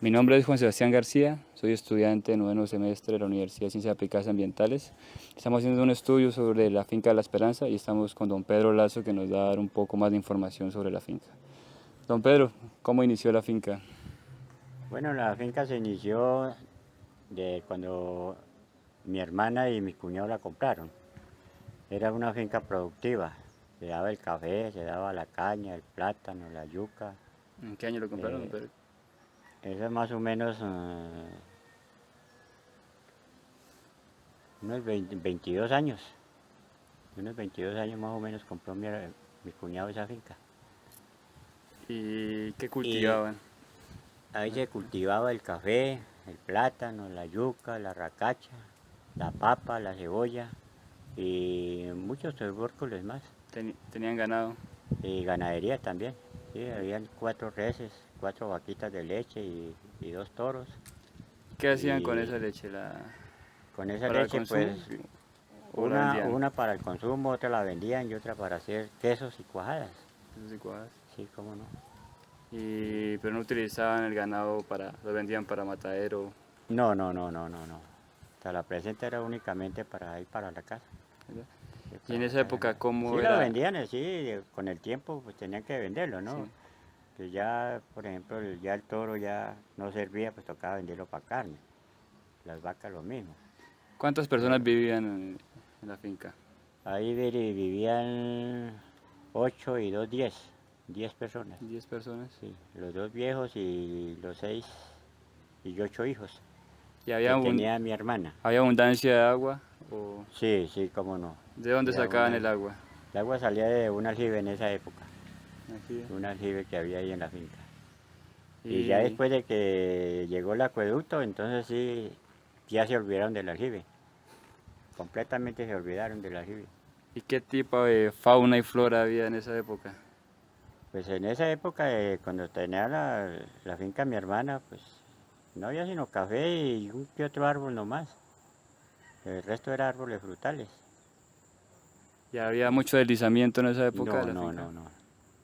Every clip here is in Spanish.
Mi nombre es Juan Sebastián García, soy estudiante de noveno semestre de la Universidad de Ciencias Aplicadas Ambientales. Estamos haciendo un estudio sobre la finca de La Esperanza y estamos con don Pedro Lazo que nos va a dar un poco más de información sobre la finca. Don Pedro, ¿cómo inició la finca? Bueno, la finca se inició de cuando mi hermana y mi cuñado la compraron. Era una finca productiva. Se daba el café, se daba la caña, el plátano, la yuca. ¿En qué año lo compraron, don Eh, Pedro? Eso es más o menos unos 22 años. Unos 22 años más o menos compró mi cuñado esa finca. ¿Y qué Y cultivaban? ahí se cultivaba el café, el plátano, la yuca, la racacha, la papa, la cebolla y muchos tubérculos más. ¿Tenían ganado? Y ganadería también. Sí, habían 4 reses, 4 vaquitas de leche y 2 toros. ¿Qué hacían con Y esa leche? con esa ¿Para el leche, consumo pues o la una, vendían? una para el consumo, otra la vendían y otra para hacer quesos y cuajadas. Esas licuadas. Sí, cómo no. Pero no utilizaban el ganado para, lo vendían para matadero, No, no, no, no, no, no. Hasta la presente era únicamente para ir para la casa. ¿verdad? Sí, Y en para la esa casa. época, ¿cómo Sí, lo era? vendían, sí, con el tiempo pues tenían que venderlo, ¿no? Sí. Que ya, por ejemplo, ya el toro ya no servía, pues tocaba venderlo para carne. Las vacas lo mismo. ¿Cuántas personas Pero vivían en la finca? ahí vivían 8 y 2, 10 personas. 10 personas. Sí, los 2 viejos y los 6 y 8 hijos ¿Y que tenía mi hermana. había abundancia de agua? ¿O Sí, sí, cómo no. de dónde Había sacaban el agua? el agua salía de un aljibe en esa época, Aquí. un aljibe que había ahí en la finca. Y ya ¿Y, después de que llegó el acueducto, entonces sí, ya se olvidaron del aljibe. Completamente se olvidaron del aljibe. ¿Y qué tipo de fauna y flora había en esa época? Pues en esa época, cuando tenía la finca mi hermana, pues no había sino café y un que otro árbol nomás. El resto era árboles frutales. ¿Y había mucho deslizamiento en esa época de No, la no, finca? no, no.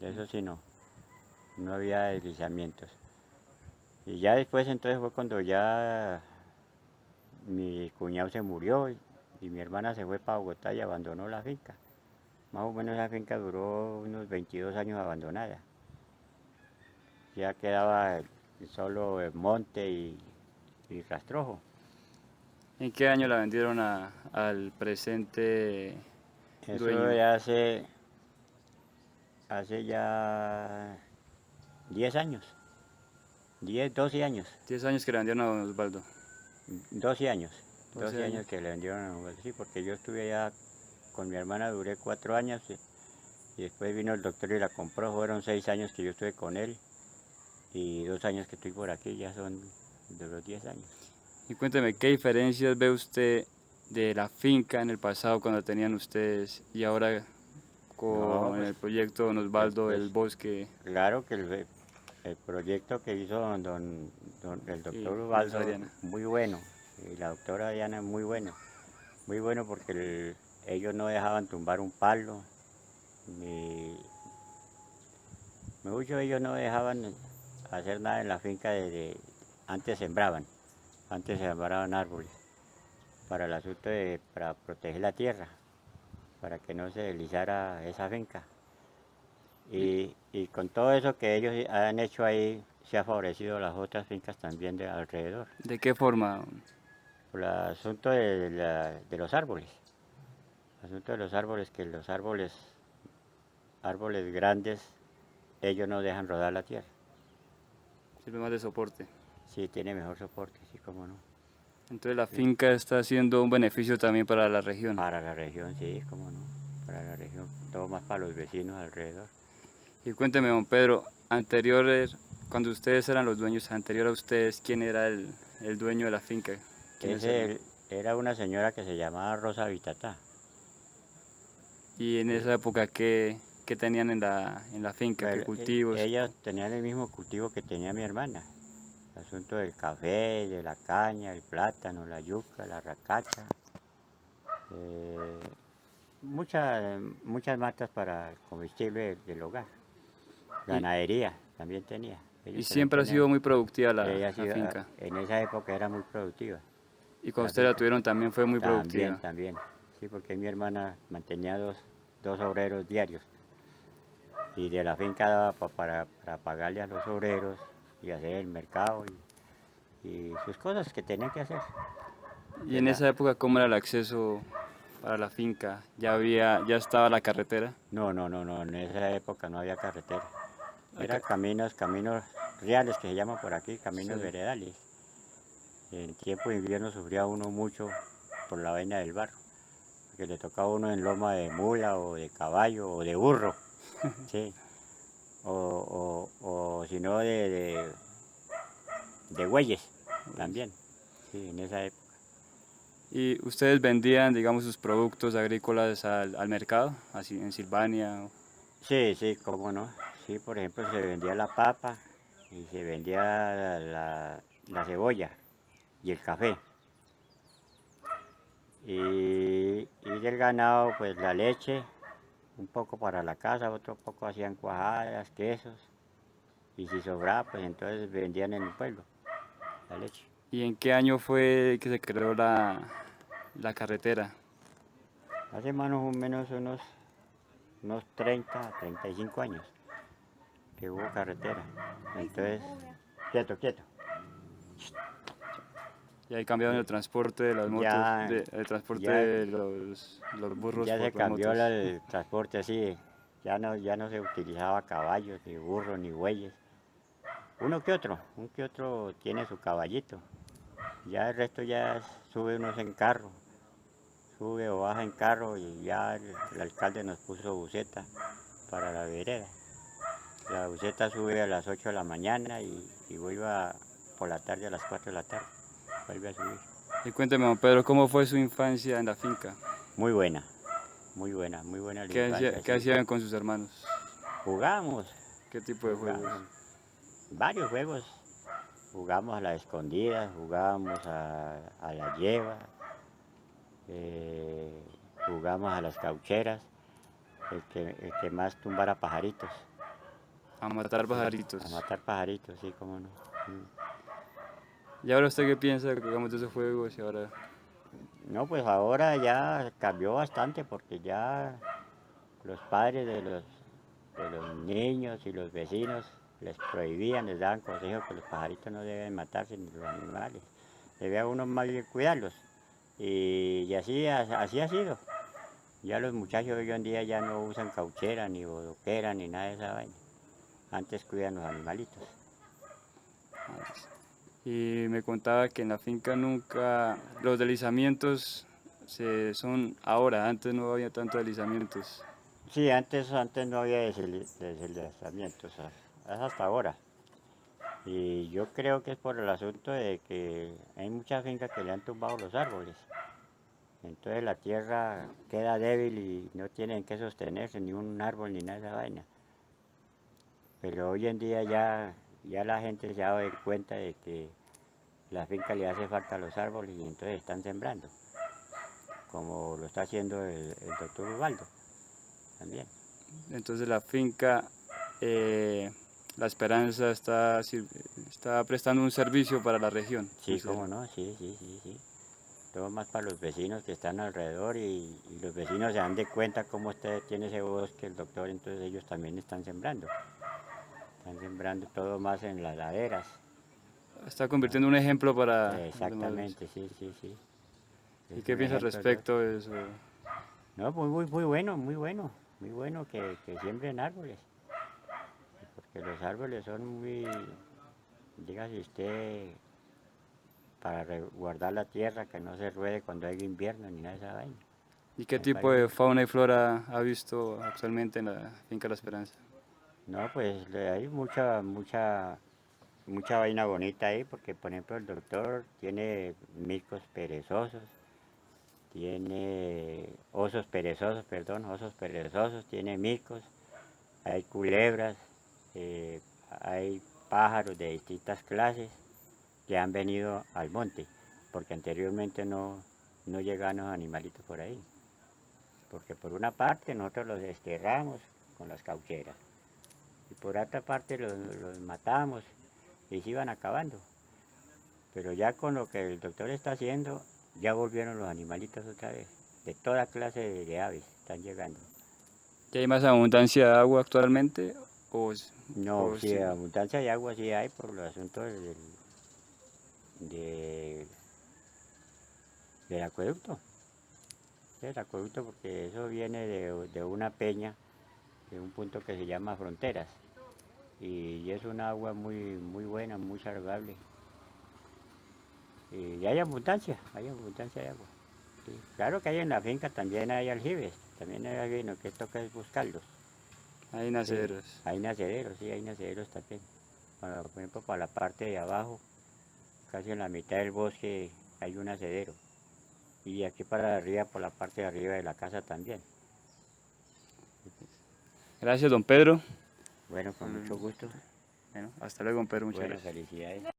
De eso sí no. No había deslizamientos. Y ya después entonces fue cuando ya mi cuñado se murió y mi hermana se fue para Bogotá y abandonó la finca. Más o menos la finca duró unos 22 años abandonada. Ya quedaba solo el monte y rastrojo. ¿En qué año la vendieron al presente Eso dueño? ya hace ya 10 años, 10 12 años, 10 años que la vendieron a don Osvaldo. 12 años, 12 12 años. años que le vendieron a Hugo. Sí, porque yo estuve allá con mi hermana, duré 4 años y después vino el doctor y la compró, fueron 6 años que yo estuve con él y 2 años que estoy por aquí, ya son de los 10 años. Y cuénteme, ¿qué diferencias ve usted de la finca en el pasado cuando tenían ustedes y ahora No, con pues, el proyecto Don Osvaldo pues El Bosque claro que el proyecto que hizo el y doctor doña Ubaldo, Adriana? muy bueno, y la doctora Diana, muy bueno porque ellos no dejaban tumbar un palo, ni mucho ellos no dejaban hacer nada en la finca antes sembraban árboles para el asunto para proteger la tierra, para que no se deslizara esa finca. ¿Y Y con todo eso que ellos han hecho ahí, se ha favorecido a las otras fincas también de alrededor. de qué forma? Por el asunto de los árboles. El asunto de los árboles, que los árboles grandes, ellos no dejan rodar la tierra. Sirve más de soporte. Sí, tiene mejor soporte, sí, cómo no. Entonces la Sí. finca está haciendo un beneficio también para la región. Para la región, sí, cómo no. Para la región, todo más para los vecinos alrededor. Y cuénteme, don Pedro, cuando ustedes eran los dueños, anterior a ustedes, ¿quién era el dueño de la finca? ¿Quiénes eran? Era una señora que se llamaba Rosa Vitatá. Y en Eh, esa época, ¿qué tenían en la finca? ¿Qué Pero cultivos? ellas tenían el mismo cultivo que tenía mi hermana. El asunto del café, de la caña, el plátano, la yuca, la racacha. eh, muchas matas para el combustible del hogar. Y, Ganadería también tenía. Y Ellos también siempre ha sido tenían, muy productiva ella la finca. en esa época era muy productiva. Y cuando La ustedes la finca. tuvieron también fue muy También, productiva. también. Sí, porque mi hermana mantenía dos obreros diarios. Y de la finca daba para pagarle a los obreros y hacer el mercado y sus cosas que tenía que hacer. Y De en la, esa época, ¿cómo era el acceso para la finca? Ya estaba la carretera. no, no, no, no, en esa época no había carretera. Eran Acá- caminos reales que se llaman por aquí, caminos sí. veredales. En tiempo de invierno sufría uno mucho por la vaina del barro, porque le tocaba a uno en loma de mula o de caballo o de burro, sí, o si no de bueyes también, sí, en esa época. ¿Y ustedes vendían, digamos, sus productos agrícolas al mercado, así en Silvania? Sí, sí, cómo no. Sí, por ejemplo, se vendía la papa y se vendía la cebolla y el café. Y del ganado, pues la leche, un poco para la casa, otro poco hacían cuajadas, quesos. Y si sobraba, pues entonces vendían en el pueblo la leche. ¿Y en qué año fue que se creó la carretera? Hace más o menos unos 35 años que hubo carretera. Entonces, quieto, quieto. Y ahí cambiaron el transporte de las motos, Ya, el transporte ya, de los burros ya se por las cambió motos. el transporte así. Ya no se utilizaba caballos, ni burros, ni bueyes. Un que otro tiene su caballito. Ya el resto ya sube unos en carro, sube o baja en carro y ya el alcalde nos puso buseta para la vereda. La buseta sube a las 8 de la mañana y vuelve por la tarde a las 4 de la tarde. Vuelve a subir. Y cuénteme, don Pedro, ¿cómo fue su infancia en la finca? Muy buena, muy buena, muy buena la infancia, Qué sí. hacían con sus hermanos? Jugamos, ¿Qué tipo de juegos? jugamos varios juegos. Jugamos a la escondida, jugamos a la lleva, eh, jugamos a las caucheras, el que más tumbara pajaritos. A matar Sí, pajaritos. a matar pajaritos, sí, cómo no. ¿Y ahora usted qué piensa, digamos, de esos juegos? Y ahora, No, pues ahora ya cambió bastante porque ya los padres de los niños y los vecinos les prohibían, les daban consejos que los pajaritos no deben matarse ni los animales. Debe uno más bien cuidarlos. Y así ha sido. Ya los muchachos hoy en día ya no usan cauchera, ni bodoquera, ni nada de esa vaina. Antes cuidan los animalitos. y me contaba que en la finca nunca, los deslizamientos son ahora, antes no había tantos deslizamientos. Sí, antes no había deslizamientos, es hasta ahora. Y yo creo que es por el asunto de que hay muchas fincas que le han tumbado los árboles. Entonces la tierra queda débil y no tienen que sostenerse ni un árbol ni nada de esa vaina. Pero hoy en día ya la gente se ha dado cuenta de que la finca le hace falta a los árboles y entonces están sembrando, como lo está haciendo el doctor Ubaldo también. Entonces la finca, La Esperanza está prestando un servicio para la región. Sí, cómo no, sí, sí, sí, sí. Todo más para los vecinos que están alrededor y los vecinos se dan de cuenta cómo usted tiene ese bosque, el doctor, entonces ellos también están sembrando. Están sembrando todo más en las laderas. Está convirtiendo un ejemplo para los demás. Exactamente, sí, sí, sí. ¿Y Es qué un piensa al ejemplo de... respecto de eso? No, muy, muy, muy bueno, muy bueno. Muy bueno que siembren árboles. Porque los árboles son muy, dígase usted, para guardar la tierra, que no se ruede cuando hay invierno ni nada de esa vaina. ¿Y qué Me tipo parece. de fauna y flora ha visto actualmente en la finca La Esperanza? No, pues hay mucha vaina bonita ahí, porque por ejemplo el doctor tiene micos perezosos, tiene osos perezosos, perdón, osos perezosos, tiene micos, hay culebras, eh, hay pájaros de distintas clases que han venido al monte, porque anteriormente no llegaban los animalitos por ahí, porque por una parte nosotros los desterramos con las caucheras y por otra parte los matamos y se iban acabando. Pero ya con lo que el doctor está haciendo, ya volvieron los animalitos otra vez. De toda clase de aves están llegando. ¿Y hay más abundancia de agua actualmente? ¿O, No, o sí, sí? abundancia de agua sí hay por los asuntos de- del acueducto. El acueducto porque eso viene de una peña, de un punto que se llama Fronteras. Y es un agua muy buena, muy saludable. Y hay abundancia de agua. Sí, claro que hay en la finca también hay aljibes, también hay aljibes, lo que toca es buscarlos. Hay Sí, naceros. hay nacederos también. Por ejemplo, para la parte de abajo, casi en la mitad del bosque hay un nacedero. Y aquí para arriba, por la parte de arriba de la casa también. Gracias, don Pedro. Bueno, con mucho gusto. Bueno, hasta luego, don Pedro. Muchas Bueno, gracias. felicidades.